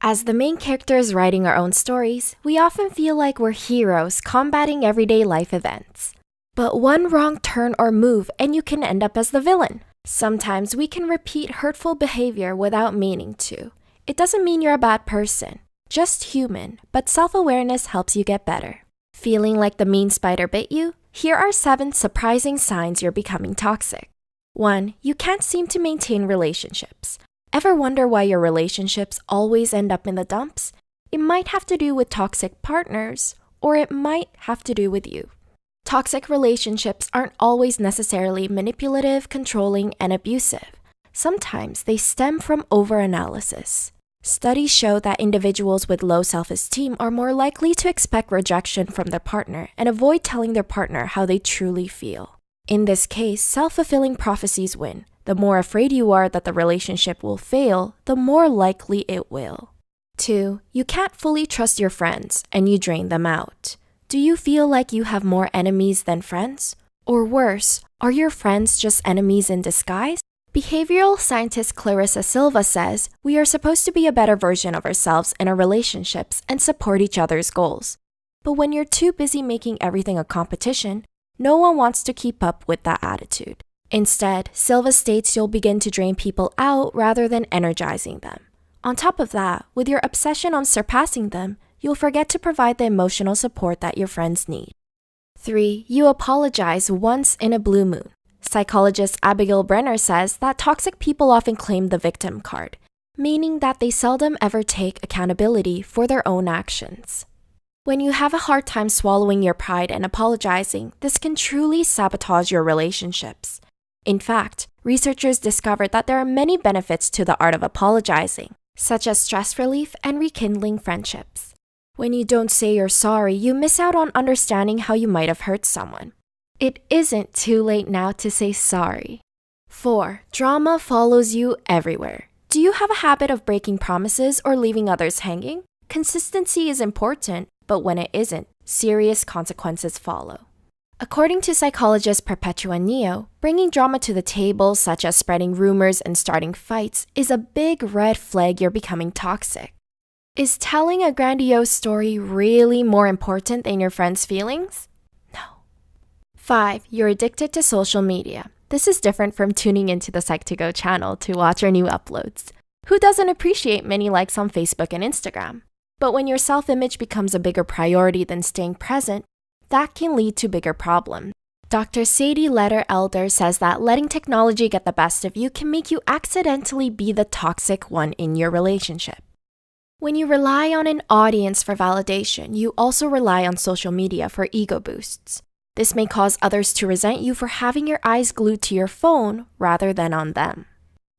As the main characters writing our own stories, we often feel like we're heroes combating everyday life events. But one wrong turn or move and you can end up as the villain. Sometimes we can repeat hurtful behavior without meaning to. It doesn't mean you're a bad person, just human, but self-awareness helps you get better. Feeling like the mean spider bit you? Here are 7 surprising signs you're becoming toxic. 1. You can't seem to maintain relationships. Ever wonder why your relationships always end up in the dumps? It might have to do with toxic partners, or it might have to do with you. Toxic relationships aren't always necessarily manipulative, controlling, and abusive. Sometimes they stem from overanalysis. Studies show that individuals with low self-esteem are more likely to expect rejection from their partner and avoid telling their partner how they truly feel. In this case, self-fulfilling prophecies win. The more afraid you are that the relationship will fail, the more likely it will. 2. You can't fully trust your friends, and you drain them out. Do you feel like you have more enemies than friends? Or worse, are your friends just enemies in disguise? Behavioral scientist Clarissa Silva says, we are supposed to be a better version of ourselves in our relationships and support each other's goals. But when you're too busy making everything a competition, no one wants to keep up with that attitude. Instead, Silva states you'll begin to drain people out rather than energizing them. On top of that, with your obsession on surpassing them, you'll forget to provide the emotional support that your friends need. 3. You apologize once in a blue moon. Psychologist Abigail Brenner says that toxic people often claim the victim card, meaning that they seldom ever take accountability for their own actions. When you have a hard time swallowing your pride and apologizing, this can truly sabotage your relationships. In fact, researchers discovered that there are many benefits to the art of apologizing, such as stress relief and rekindling friendships. When you don't say you're sorry, you miss out on understanding how you might have hurt someone. It isn't too late now to say sorry. 4. Drama follows you everywhere. Do you have a habit of breaking promises or leaving others hanging? Consistency is important, but when it isn't, serious consequences follow. According to psychologist Perpetua Neo, bringing drama to the table, such as spreading rumors and starting fights, is a big red flag you're becoming toxic. Is telling a grandiose story really more important than your friend's feelings? No. 5. You're addicted to social media. This is different from tuning into the Psych2Go channel to watch our new uploads. Who doesn't appreciate many likes on Facebook and Instagram? But when your self-image becomes a bigger priority than staying present, that can lead to bigger problems. Dr. Sadie Leder-Elder says that letting technology get the best of you can make you accidentally be the toxic one in your relationship. When you rely on an audience for validation, you also rely on social media for ego boosts. This may cause others to resent you for having your eyes glued to your phone rather than on them.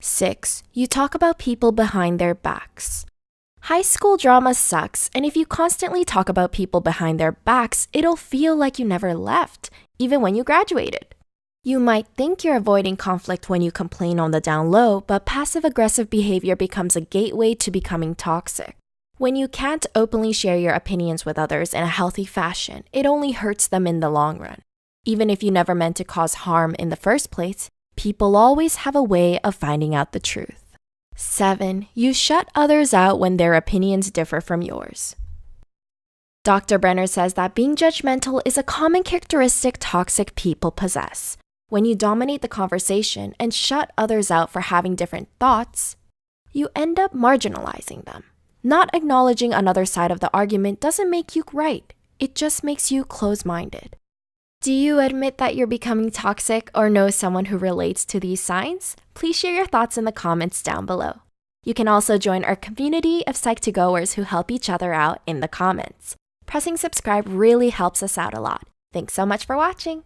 6. You talk about people behind their backs. High school drama sucks, and if you constantly talk about people behind their backs, it'll feel like you never left, even when you graduated. You might think you're avoiding conflict when you complain on the down low, but passive-aggressive behavior becomes a gateway to becoming toxic. When you can't openly share your opinions with others in a healthy fashion, it only hurts them in the long run. Even if you never meant to cause harm in the first place, people always have a way of finding out the truth. 7. You shut others out when their opinions differ from yours. Dr. Brenner says that being judgmental is a common characteristic toxic people possess. When you dominate the conversation and shut others out for having different thoughts, you end up marginalizing them. Not acknowledging another side of the argument doesn't make you right. It just makes you close-minded. Do you admit that you're becoming toxic or know someone who relates to these signs? Please share your thoughts in the comments down below. You can also join our community of Psych2Goers who help each other out in the comments. Pressing subscribe really helps us out a lot. Thanks so much for watching!